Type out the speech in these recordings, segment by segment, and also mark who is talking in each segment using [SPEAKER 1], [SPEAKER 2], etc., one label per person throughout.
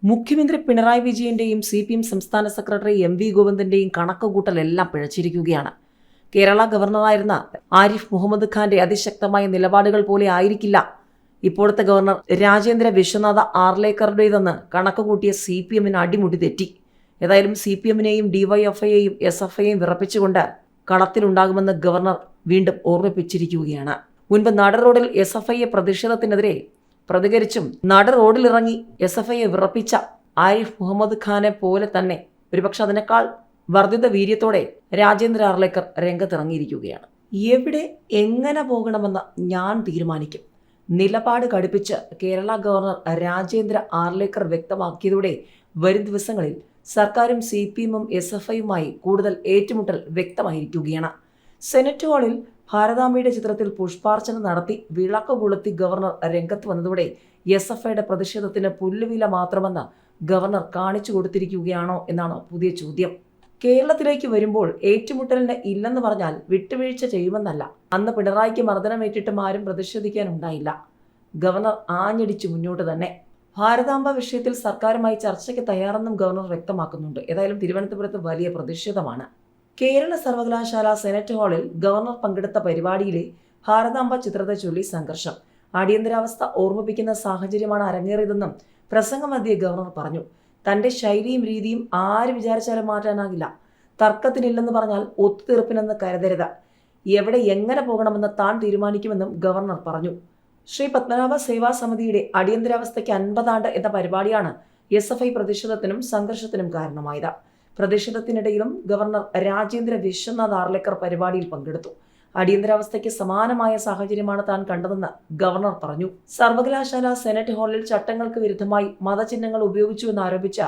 [SPEAKER 1] മുഖ്യമന്ത്രി പിണറായി വിജയന്റെയും CPM സംസ്ഥാന secretary MV ഗോവിന്ദന്റെയും കണക്കുകൂട്ടലെല്ലാം പിഴച്ചിരിക്കുകയാണ്. Kerala ഗവർണറായിരുന്ന Arif Muhammad ഖാന്റെ അതിശക്തമായ നിലപാടുകൾ പോലെ ആയിരിക്കില്ല ഇപ്പോഴത്തെ ഗവർണർ രാജേന്ദ്ര വിശ്വനാഥ ആർലേക്കറുടേതെന്ന് കണക്കുകൂട്ടിയ CPMന് അടിമുടി തെറ്റി. ഏതായാലും CPMനെയും DYFIയെയും SFIയെയും വിറപ്പിച്ചുകൊണ്ട് കളത്തിലുണ്ടാകുമെന്ന് ഗവർണർ വീണ്ടും ഓർമ്മിപ്പിച്ചിരിക്കുകയാണ്. മുൻപ് നട റോഡിൽ SFI പ്രതിഷേധത്തിനെതിരെ പ്രതികരിച്ചും നട റോഡിലിറങ്ങി SFIയെ വിറപ്പിച്ച ആരിഫ് മുഹമ്മദ് ഖാനെ പോലെ തന്നെ ഒരുപക്ഷെ അതിനേക്കാൾ വർദ്ധിത വീര്യത്തോടെ രാജേന്ദ്ര ആർലേക്കർ രംഗത്തിറങ്ങിയിരിക്കുകയാണ്. എവിടെ എങ്ങനെ പോകണമെന്ന് ഞാൻ തീരുമാനിക്കും, നിലപാട് കടുപ്പിച്ച് കേരള ഗവർണർ രാജേന്ദ്ര ആർലേക്കർ വ്യക്തമാക്കിയതോടെ വരും ദിവസങ്ങളിൽ സർക്കാരും CPMും SFIയുമായി കൂടുതൽ ഏറ്റുമുട്ടൽ വ്യക്തമായിരിക്കുകയാണ്. സെനറ്റ് ഹാളിൽ ഭാരതാംബയുടെ ചിത്രത്തിൽ പുഷ്പാർച്ചന നടത്തി വിളക്ക് കൊളുത്തി ഗവർണർ രംഗത്ത് വന്നതോടെ SFIയുടെ പ്രതിഷേധത്തിന് പുല്ലുവില മാത്രമെന്ന് ഗവർണർ കാണിച്ചു കൊടുത്തിരിക്കുകയാണോ എന്നാണ് പുതിയ ചോദ്യം. കേരളത്തിലേക്ക് വരുമ്പോൾ ഏറ്റുമുട്ടലിന് ഇല്ലെന്ന് പറഞ്ഞാൽ വിട്ടുവീഴ്ച ചെയ്യുമെന്നല്ല. അന്ന് പിണറായിക്ക് മർദ്ദനമേറ്റിട്ടും ആരും പ്രതിഷേധിക്കാനുണ്ടായില്ല. ഗവർണർ ആഞ്ഞടിച്ചു മുന്നോട്ട് തന്നെ. ഭാരതാംബ വിഷയത്തിൽ സർക്കാരുമായി ചർച്ചയ്ക്ക് തയ്യാറെന്നും ഗവർണർ വ്യക്തമാക്കുന്നുണ്ട്. ഏതായാലും തിരുവനന്തപുരത്ത് വലിയ പ്രതിഷേധമാണ്. കേരള സർവകലാശാല സെനറ്റ് ഹാളിൽ ഗവർണർ പങ്കെടുത്ത പരിപാടിയിലെ ഭാരതാംബ ചിത്രത്തെ ചൊല്ലി സംഘർഷം. അടിയന്തരാവസ്ഥ ഓർമ്മിപ്പിക്കുന്ന സാഹചര്യമാണ് അരങ്ങേറിയതെന്നും പ്രസംഗമധ്യേ ഗവർണർ പറഞ്ഞു. തന്റെ ശൈലിയും രീതിയും ആര് വിചാരിച്ചാലും മാറ്റാനാകില്ല. തർക്കത്തിനില്ലെന്ന് പറഞ്ഞാൽ ഒത്തുതീർപ്പിനെന്ന് കരുതരുത്. എവിടെ എങ്ങനെ പോകണമെന്ന് താൻ തീരുമാനിക്കുമെന്നും ഗവർണർ പറഞ്ഞു. ശ്രീ പത്മനാഭ സേവാ സമിതിയുടെ അടിയന്തരാവസ്ഥയ്ക്ക് 50 ആണ്ട് എന്ന പരിപാടിയാണ് SFI പ്രതിഷേധത്തിനും സംഘർഷത്തിനും കാരണമായത്. പ്രതിഷേധത്തിനിടയിലും ഗവർണർ രാജേന്ദ്ര വിശ്വനാഥ് ആർലേക്കർ പരിപാടിയിൽ പങ്കെടുത്തു. അടിയന്തരാവസ്ഥയ്ക്ക് സമാനമായ സാഹചര്യമാണ് താൻ കണ്ടതെന്ന് ഗവർണർ പറഞ്ഞു. സർവകലാശാല സെനറ്റ് ഹാളിൽ ചട്ടങ്ങൾക്ക് വിരുദ്ധമായി മതചിഹ്നങ്ങൾ ഉപയോഗിച്ചുവെന്നാരോപിച്ച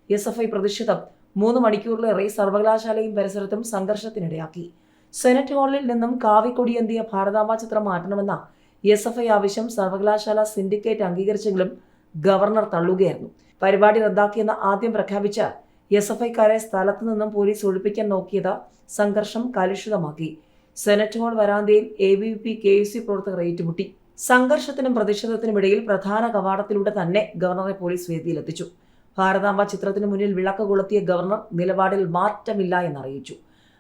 [SPEAKER 1] SFI പ്രതിഷേധം 3 മണിക്കൂറിലേറെ സർവകലാശാലയും പരിസരത്തും സംഘർഷത്തിനിടയാക്കി. സെനറ്റ് ഹാളിൽ നിന്നും കാവിക്കൊടിയേന്തിയ ഭാരതാംബ ചിത്രം മാറ്റണമെന്ന SFI ആവശ്യം സർവകലാശാല സിൻഡിക്കേറ്റ് അംഗീകരിച്ചെങ്കിലും ഗവർണർ തള്ളുകയായിരുന്നു. പരിപാടി റദ്ദാക്കിയെന്ന് ആദ്യം പ്രഖ്യാപിച്ച SFIക്കാരെ സ്ഥലത്തു നിന്നും പോലീസ് ഒഴിപ്പിക്കാൻ നോക്കിയത് സംഘർഷം കലുഷിതമാക്കി. സെനറ്റ് ഹാൾ വരാന്തയിൽ ABVP KUC പ്രവർത്തകർ ഏറ്റുമുട്ടി. സംഘർഷത്തിനും പ്രതിഷേധത്തിനുമിടയിൽ പ്രധാന കവാടത്തിലൂടെ തന്നെ ഗവർണറെ പോലീസ് വേദിയിലെത്തിച്ചു. ഭാരതാംബ ചിത്രത്തിന് മുന്നിൽ വിളക്ക് കൊളുത്തിയ ഗവർണർ നിലപാടിൽ മാറ്റമില്ല എന്നറിയിച്ചു.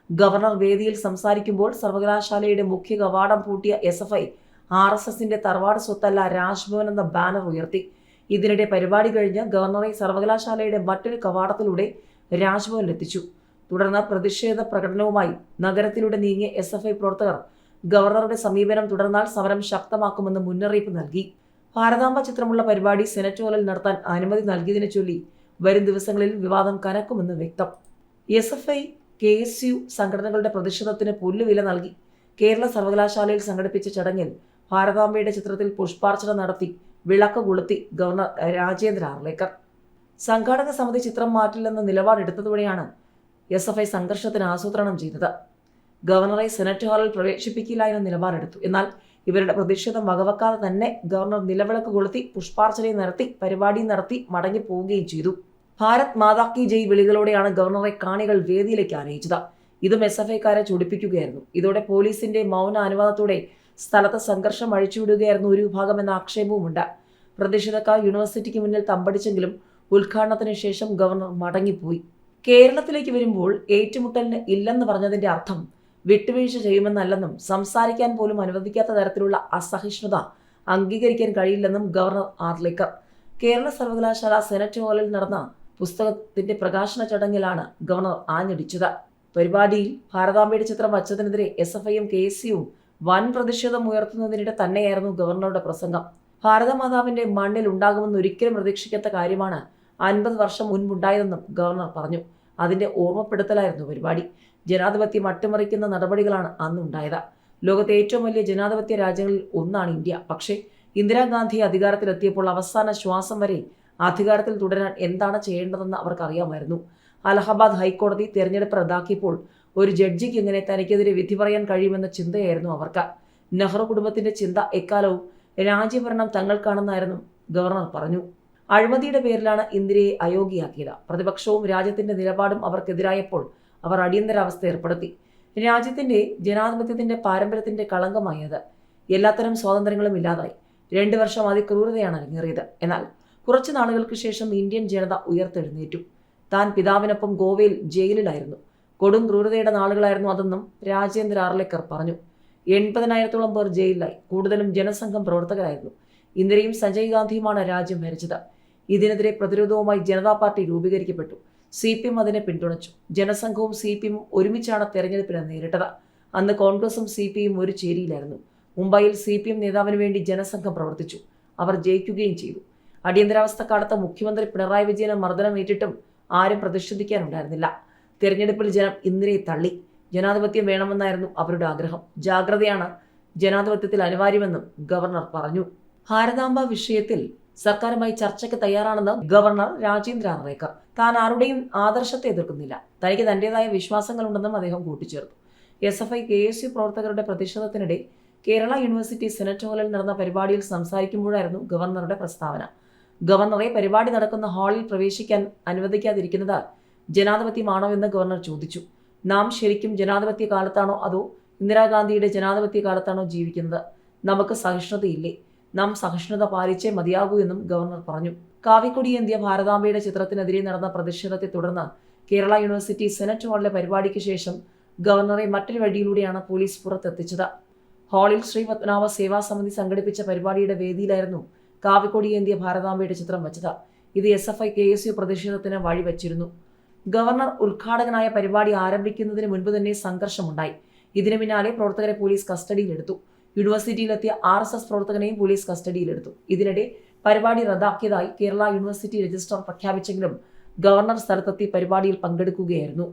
[SPEAKER 1] ഗവർണർ വേദിയിൽ സംസാരിക്കുമ്പോൾ സർവകലാശാലയുടെ മുഖ്യ കവാടം പൂട്ടിയ SFI RSSന്റെ തറവാട് സ്വത്തല്ല രാജ്ഭവൻ എന്ന ബാനർ ഉയർത്തി. ഇതിനിടെ പരിപാടി കഴിഞ്ഞ് ഗവർണറെ സർവകലാശാലയുടെ മറ്റൊരു കവാടത്തിലൂടെ രാജ്ഭവനിലെത്തിച്ചു. തുടർന്ന് പ്രതിഷേധ പ്രകടനവുമായി നഗരത്തിലൂടെ നീങ്ങിയ SFI പ്രവർത്തകർ ഗവർണറുടെ സമീപനം തുടർന്നാൽ സമരം ശക്തമാക്കുമെന്ന് മുന്നറിയിപ്പ് നൽകി. ഭാരതാംബ ചിത്രമുള്ള പരിപാടി സെനറ്റ് ഹാളിൽ നടത്താൻ അനുമതി നൽകിയതിനെ ചൊല്ലി വരും ദിവസങ്ങളിൽ വിവാദം കനക്കുമെന്ന് വ്യക്തം. SFI KSU സംഘടനകളുടെ പ്രതിഷേധത്തിന് പുല്ലുവില നൽകി. കേരള സർവകലാശാലയിൽ സംഘടിപ്പിച്ച ചടങ്ങിൽ ഭാരതാംബയുടെ ചിത്രത്തിൽ പുഷ്പാർച്ചന നടത്തി വിളക്ക് കൊളുത്തി ഗവർണർ രാജേന്ദ്ര ആർലേക്കർ. സംഘാടക സമിതി ചിത്രം മാറ്റില്ലെന്ന നിലപാടെടുത്തതോടെയാണ് SFI സംഘർഷത്തിന് ആസൂത്രണം ചെയ്തത്. ഗവർണറെ സെനറ്റ് ഹാളിൽ പ്രവേശിപ്പിക്കില്ല എന്ന നിലപാടെടുത്തു. എന്നാൽ ഇവരുടെ പ്രതിഷേധം വകവെക്കാതെ തന്നെ ഗവർണർ നിലവിളക്ക് കൊളുത്തി പുഷ്പാർച്ചനയും നടത്തി പരിപാടി നടത്തി മടങ്ങിപ്പോവുകയും ചെയ്തു. ഭാരത് മാതാ കി ജയ് വിളികളോടെയാണ് ഗവർണറെ കാണികൾ വേദിയിലേക്ക് ആനയിച്ചത്. ഇതും SFIക്കാരെ ചൊടിപ്പിക്കുകയായിരുന്നു. ഇതോടെ പോലീസിന്റെ മൗന അനുവാദത്തോടെ സ്ഥലത്ത് സംഘർഷം അഴിച്ചുവിടുകയായിരുന്നു ഒരു വിഭാഗം എന്ന ആക്ഷേപവുമുണ്ട്. പ്രതിഷേധക്കാർ യൂണിവേഴ്സിറ്റിക്ക് മുന്നിൽ തമ്പടിച്ചെങ്കിലും ഉദ്ഘാടനത്തിന് ശേഷം ഗവർണർ മടങ്ങിപ്പോയി. കേരളത്തിലേക്ക് വരുമ്പോൾ ഏറ്റുമുട്ടലിന് ഇല്ലെന്ന് പറഞ്ഞതിന്റെ അർത്ഥം വിട്ടുവീഴ്ച ചെയ്യുമെന്നല്ലെന്നും സംസാരിക്കാൻ പോലും അനുവദിക്കാത്ത തരത്തിലുള്ള അസഹിഷ്ണുത അംഗീകരിക്കാൻ കഴിയില്ലെന്നും ഗവർണർ ആർലേക്കർ. കേരള സർവകലാശാല സെനറ്റ് ഹാളിൽ നടന്ന പുസ്തകത്തിന്റെ പ്രകാശന ചടങ്ങിലാണ് ഗവർണർ ആഞ്ഞടിച്ചത്. പരിപാടിയിൽ ഭാരതാംബയുടെ ചിത്രം വച്ചതിനെതിരെ SFIയും KSUവും വൻ പ്രതിഷേധം ഉയർത്തുന്നതിനിടെ തന്നെയായിരുന്നു ഗവർണറുടെ പ്രസംഗം. ഭാരതമാതാവിന്റെ മണ്ണിൽ ഉണ്ടാകുമെന്ന് ഒരിക്കലും പ്രതീക്ഷിക്കാത്ത കാര്യമാണ് 50 വർഷം മുൻപുണ്ടായതെന്നും ഗവർണർ പറഞ്ഞു. അതിന്റെ ഓർമ്മപ്പെടുത്തലായിരുന്നു പരിപാടി. ജനാധിപത്യം അട്ടിമറിക്കുന്ന നടപടികളാണ് അന്നുണ്ടായത്. ലോകത്തെ ഏറ്റവും വലിയ ജനാധിപത്യ രാജ്യങ്ങളിൽ ഒന്നാണ് ഇന്ത്യ. പക്ഷേ ഇന്ദിരാഗാന്ധി അധികാരത്തിലെത്തിയപ്പോൾ അവസാന ശ്വാസം വരെ അധികാരത്തിൽ തുടരാൻ എന്താണ് ചെയ്യേണ്ടതെന്ന് അവർക്കറിയാമായിരുന്നു. അലഹബാദ് ഹൈക്കോടതി തെരഞ്ഞെടുപ്പ് റദ്ദാക്കിയപ്പോൾ ഒരു ജഡ്ജിക്ക് എങ്ങനെ തനിക്കെതിരെ വിധി പറയാൻ കഴിയുമെന്ന ചിന്തയായിരുന്നു അവർക്ക്. നെഹ്റു കുടുംബത്തിന്റെ ചിന്ത എക്കാലവും രാജ്യഭരണം തങ്ങൾക്കാണെന്നായിരുന്നു ഗവർണർ പറഞ്ഞു. അഴിമതിയുടെ പേരിലാണ് ഇന്ദിരയെ അയോഗ്യയാക്കിയത്. പ്രതിപക്ഷവും രാജ്യത്തിന്റെ നിലപാടും അവർക്കെതിരായപ്പോൾ അവർ അടിയന്തരാവസ്ഥ ഏർപ്പെടുത്തി. രാജ്യത്തിന്റെ ജനാധിപത്യത്തിന്റെ പാരമ്പര്യത്തിന്റെ കളങ്കമായത്. എല്ലാത്തരം സ്വാതന്ത്ര്യങ്ങളും ഇല്ലാതായി. 2 വർഷം അതിക്രൂരതയാണ് അരങ്ങേറിയത്. എന്നാൽ കുറച്ചു നാളുകൾക്ക് ശേഷം ഇന്ത്യൻ ജനത ഉയർത്തെഴുന്നേറ്റു. താൻ പിതാവിനൊപ്പം ഗോവയിൽ ജയിലിലായിരുന്നു. കൊടും ക്രൂരതയുടെ നാളുകളായിരുന്നു അതെന്നും രാജേന്ദ്ര ആർലേക്കർ പറഞ്ഞു. 80,000-ഓളം പേർ ജയിലിലായി. കൂടുതലും ജനസംഘം പ്രവർത്തകരായിരുന്നു. ഇന്ദിരയും സഞ്ജയ് ഗാന്ധിയുമാണ് രാജ്യം ഭരിച്ചത്. ഇതിനെതിരെ പ്രതിരോധവുമായി ജനതാ പാർട്ടി രൂപീകരിക്കപ്പെട്ടു. CPM അതിനെ പിന്തുണച്ചു. ജനസംഘവും CPMഉം ഒരുമിച്ചാണ് തെരഞ്ഞെടുപ്പിനെ നേരിട്ടത്. അന്ന് കോൺഗ്രസും CPM ഒരു ചേരിയിലായിരുന്നു. മുംബൈയിൽ CPM നേതാവിന് വേണ്ടി ജനസംഘം പ്രവർത്തിച്ചു. അവർ ജയിക്കുകയും ചെയ്തു. അടിയന്തരാവസ്ഥ കാലത്ത് മുഖ്യമന്ത്രി പിണറായി വിജയന് മർദ്ദനമേറ്റിട്ടും ആരും പ്രതിഷേധിക്കാനുണ്ടായിരുന്നില്ല. തെരഞ്ഞെടുപ്പിൽ ജനം ഇന്ദിരയെ തള്ളി. ജനാധിപത്യം വേണമെന്നായിരുന്നു അവരുടെ ആഗ്രഹം. ജാഗ്രതയാണ് ജനാധിപത്യത്തിൽ അനിവാര്യമെന്നും ഗവർണർ പറഞ്ഞു. ഭാരതാംബ വിഷയത്തിൽ സർക്കാരുമായി ചർച്ചയ്ക്ക് തയ്യാറാണെന്ന് ഗവർണർ രാജേന്ദ്ര ആർലേക്കർ. താൻ ആരുടെയും ആദർശത്തെ എതിർക്കുന്നില്ല. തനിക്ക് തന്റേതായ വിശ്വാസങ്ങളുണ്ടെന്നും അദ്ദേഹം കൂട്ടിച്ചേർത്തു. SFI KSU പ്രവർത്തകരുടെ പ്രതിഷേധത്തിനിടെ കേരള യൂണിവേഴ്സിറ്റി സെനറ്റ് ഹാളിൽ നടന്ന പരിപാടിയിൽ സംസാരിക്കുമ്പോഴായിരുന്നു ഗവർണറുടെ പ്രസ്താവന. ഗവർണറെ പരിപാടി നടക്കുന്ന ഹാളിൽ പ്രവേശിക്കാൻ അനുവദിക്കാതിരിക്കുന്നത് ജനാധിപത്യമാണോ എന്ന് ഗവർണർ ചോദിച്ചു. നാം ശരിക്കും ജനാധിപത്യ കാലത്താണോ അതോ ഇന്ദിരാഗാന്ധിയുടെ ജനാധിപത്യ കാലത്താണോ ജീവിക്കുന്നത്? നമുക്ക് സഹിഷ്ണുതയില്ലേ? നാം സഹിഷ്ണുത പാലിച്ചേ മതിയാകൂ എന്നും ഗവർണർ പറഞ്ഞു. കാവിക്കൊടി ഏന്തിയ ഭാരതാംബയുടെ ചിത്രത്തിനെതിരെ നടന്ന പ്രതിഷേധത്തെ തുടർന്ന് കേരള യൂണിവേഴ്സിറ്റി സെനറ്റ് ഹാളിലെ പരിപാടിക്ക് ശേഷം ഗവർണറെ മറ്റൊരു വഴിയിലൂടെയാണ് പോലീസ് പുറത്തെത്തിച്ചത്. ഹാളിൽ ശ്രീ പത്മനാഭ സേവാ സമിതി സംഘടിപ്പിച്ച പരിപാടിയുടെ വേദിയിലായിരുന്നു കാവിക്കൊടി ഏന്തിയ ഭാരതാംബയുടെ ചിത്രം വച്ചത്. ഇത് SFI KSU പ്രതിഷേധത്തിന് വഴിവെച്ചിരുന്നു. ഗവർണർ ഉദ്ഘാടകനായ പരിപാടി ആരംഭിക്കുന്നതിന് മുൻപ് തന്നെ സംഘർഷമുണ്ടായി. ഇതിനു പിന്നാലെ പ്രവർത്തകരെ പോലീസ് കസ്റ്റഡിയിലെടുത്തു. യൂണിവേഴ്സിറ്റിയിലെത്തിയ RSS പ്രവർത്തകനെയും പോലീസ് കസ്റ്റഡിയിലെടുത്തു. ഇതിനിടെ പരിപാടി റദ്ദാക്കിയതായി കേരള യൂണിവേഴ്സിറ്റി രജിസ്ട്രാർ പ്രഖ്യാപിച്ചെങ്കിലും ഗവർണർ സ്ഥലത്തെത്തി പരിപാടിയിൽ പങ്കെടുക്കുകയായിരുന്നു.